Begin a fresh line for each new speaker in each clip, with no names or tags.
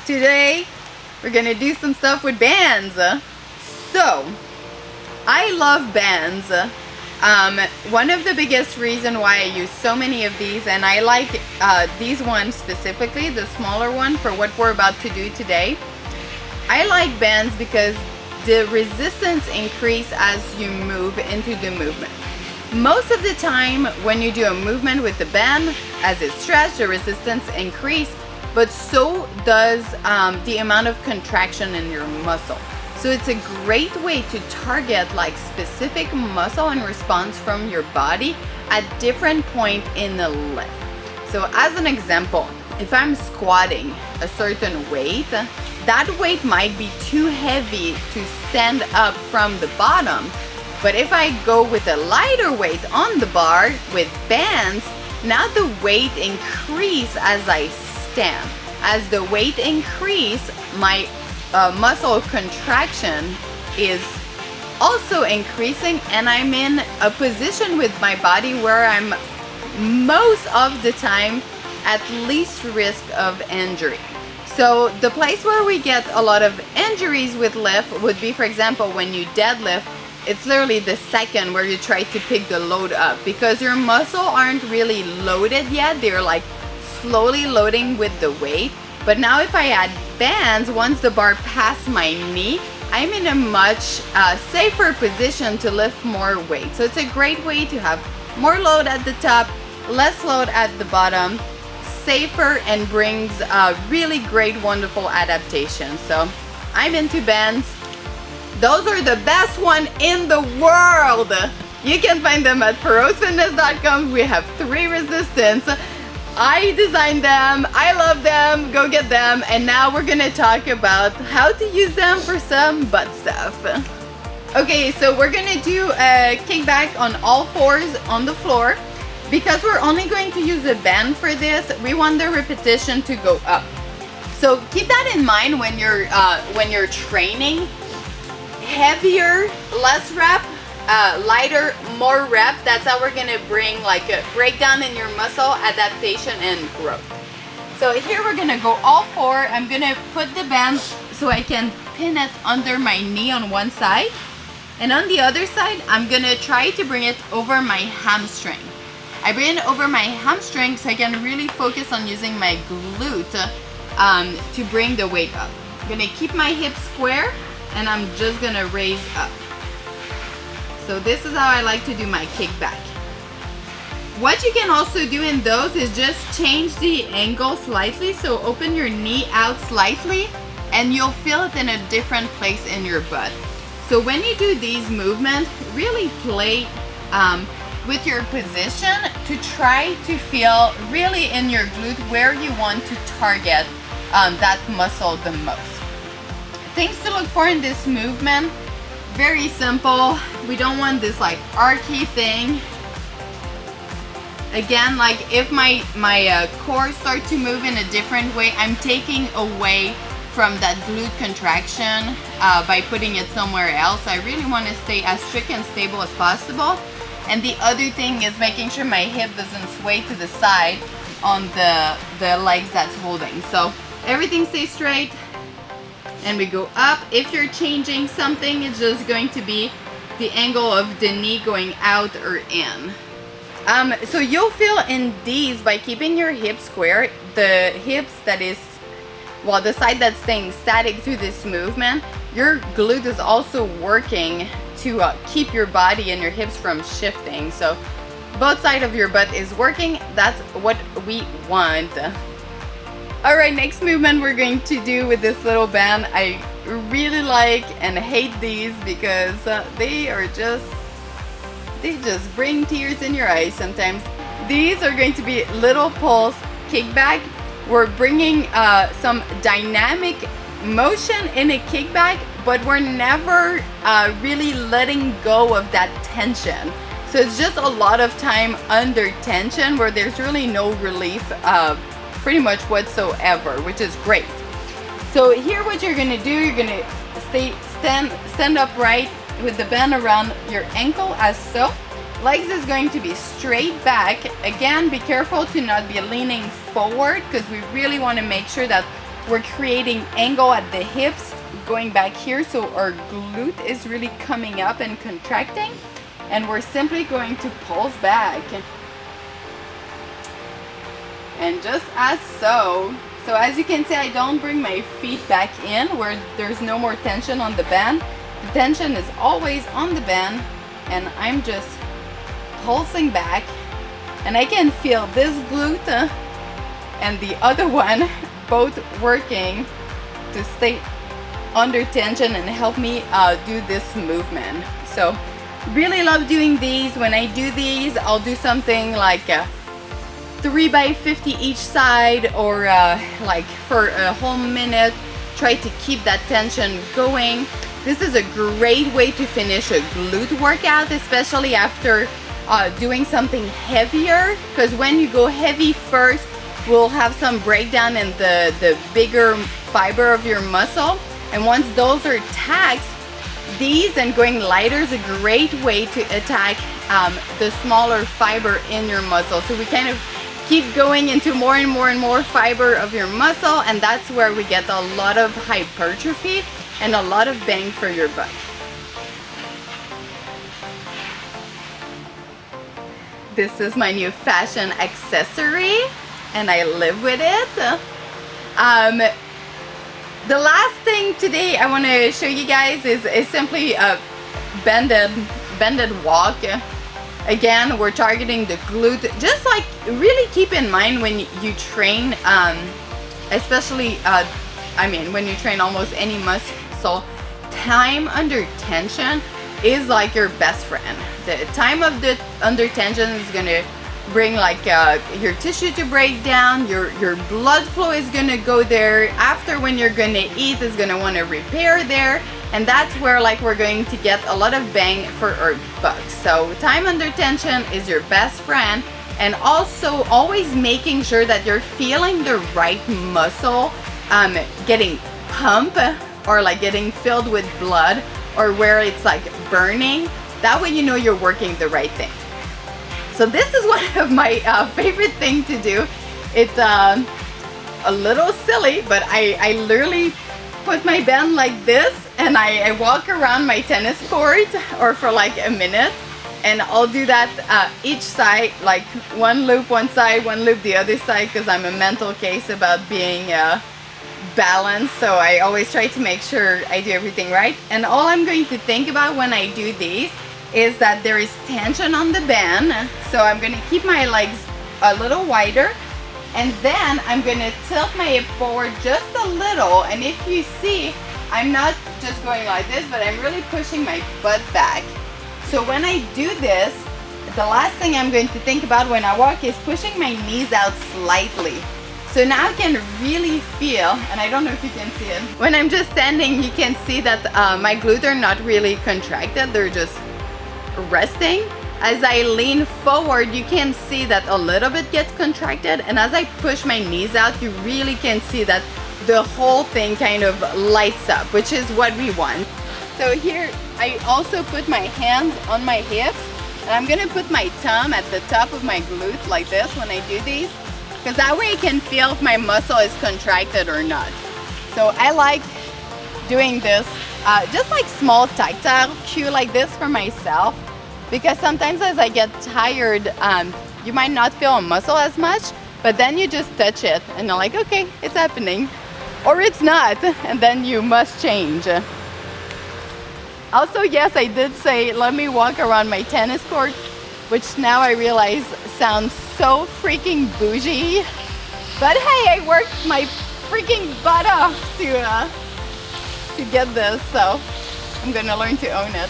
Today we're gonna do some stuff with bands. So I love bands. One of the biggest reason why I use so many of these, and I like these ones specifically, the smaller one for what we're about to do today. I like bands because the resistance increase as you move into the movement. Most of the time when you do a movement with the band, as it's stretched, the resistance increase, but so does the amount of contraction in your muscle. So it's a great way to target like specific muscle and response from your body at different point in the lift. So as an example, if I'm squatting a certain weight, that weight might be too heavy to stand up from the bottom. But if I go with a lighter weight on the bar with bands, now the weight increase as I stand. As the weight increase, my muscle contraction is also increasing, and I'm in a position with my body where I'm most of the time at least risk of injury. So the place where we get a lot of injuries with lift would be, for example, when you deadlift. It's literally the second where you try to pick the load up because your muscle aren't really loaded yet. They're like slowly loading with the weight. But now if I add bands, once the bar past my knee, I'm in a much safer position to lift more weight. So it's a great way to have more load at the top, less load at the bottom, safer, and brings a really great, wonderful adaptation. So I'm into bands. Those are the best one in the world. You can find them at ferocefitness.com. We have 3 resistance. I designed them, I love them, go get them. And now we're gonna talk about how to use them for some butt stuff. Okay, so we're gonna do a kickback on all 4s on the floor. Because we're only going to use a band for this, we want the repetition to go up. So keep that in mind when you're training. Heavier, less rep, lighter, more rep. That's how we're gonna bring like a breakdown in your muscle adaptation and growth. So here we're gonna go all 4. I'm gonna put the band so I can pin it under my knee on one side, and on the other side I'm gonna try to bring it over my hamstring. I bring it over my hamstring so I can really focus on using my glute to bring the weight up. I'm gonna keep my hips square, and I'm just gonna raise up. So this is how I like to do my kickback. What you can also do in those is just change the angle slightly. So open your knee out slightly and you'll feel it in a different place in your butt. So when you do these movements, really play with your position to try to feel really in your glute where you want to target that muscle the most. Things to look for in this movement, very simple. We don't want this like archy thing. Again, like if my core starts to move in a different way, I'm taking away from that glute contraction by putting it somewhere else. I really want to stay as strict and stable as possible. And the other thing is making sure my hip doesn't sway to the side on the legs that's holding. So everything stays straight. And we go up. If you're changing something, it's just going to be the angle of the knee going out or in. So you'll feel in these by keeping your hips square, the hips that is, well, the side that's staying static through this movement, your glute is also working to keep your body and your hips from shifting. So both sides of your butt is working. That's what we want. Alright, next movement we're going to do with this little band. I really like and hate these because they just bring tears in your eyes sometimes. These are going to be little pulse kickback. We're bringing some dynamic motion in a kickback, but we're never really letting go of that tension. So it's just a lot of time under tension where there's really no relief pretty much whatsoever, which is great. So here what you're gonna do, you're gonna stand upright with the band around your ankle as so. Legs is going to be straight back. Again, be careful to not be leaning forward because we really want to make sure that We're creating angle at the hips, going back here, so our glute is really coming up and contracting, and we're simply going to pulse back. And just as so. So as you can see, I don't bring my feet back in where there's no more tension on the band. The tension is always on the band, and I'm just pulsing back, and I can feel this glute and the other one both working to stay under tension and help me do this movement. So really love doing these. When I do these, I'll do something like 3 by 50 each side, or like for a whole minute. Try to keep that tension going. This is a great way to finish a glute workout, especially after doing something heavier, because when you go heavy first, we'll have some breakdown in the bigger fiber of your muscle, and once those are taxed, these and going lighter is a great way to attack the smaller fiber in your muscle. So we kind of keep going into more and more and more fiber of your muscle, and that's where we get a lot of hypertrophy and a lot of bang for your buck. This is my new fashion accessory, and I live with it. The last thing today I want to show you guys is simply a bended walk. Again, we're targeting the glute. Just like, really keep in mind when you train, especially when you train almost any muscle, time under tension is like your best friend. The time of the under tension is gonna bring like your tissue to break down, your blood flow is gonna go there. After, when you're gonna eat, is gonna want to repair there, and that's where like we're going to get a lot of bang for our buck. So time under tension is your best friend, and also always making sure that you're feeling the right muscle getting pumped, or like getting filled with blood, or where it's like burning. That way you know you're working the right thing. So this is one of my favorite thing to do. It's a little silly, but I literally put my band like this, and I walk around my tennis court or for like a minute, and I'll do that each side, like one loop one side, one loop the other side, because I'm a mental case about being balanced. So I always try to make sure I do everything right. And all I'm going to think about when I do these is that there is tension on the band. So I'm going to keep my legs a little wider, and then I'm going to tilt my hip forward just a little. And if you see, I'm not just going like this, but I'm really pushing my butt back. So when I do this, the last thing I'm going to think about when I walk is pushing my knees out slightly. So now I can really feel, and I don't know if you can see it, when I'm just standing, you can see that my glutes are not really contracted, they're just resting. As I lean forward, you can see that a little bit gets contracted, and as I push my knees out, you really can see that the whole thing kind of lights up, which is what we want. So here I also put my hands on my hips, and I'm gonna put my thumb at the top of my glute like this when I do these, because that way I can feel if my muscle is contracted or not. So I like doing this, just like small tactile cue like this for myself, because sometimes as I get tired, you might not feel a muscle as much, but then you just touch it and you're like, okay, it's happening, or it's not, and then you must change. Also, yes, I did say, let me walk around my tennis court, which now I realize sounds so freaking bougie, but hey, I worked my freaking butt off to get this, so I'm gonna learn to own it.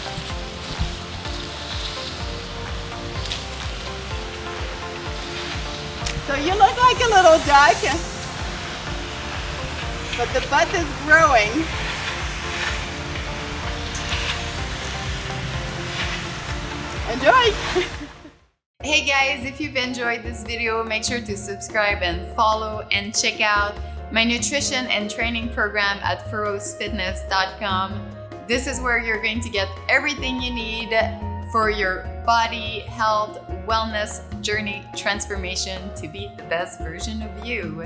So you look like a little duck, but the butt is growing. Enjoy! Hey guys, if you've enjoyed this video, make sure to subscribe and follow, and check out my nutrition and training program at furrowsfitness.com. This is where you're going to get everything you need for your body, health, wellness journey transformation to be the best version of you.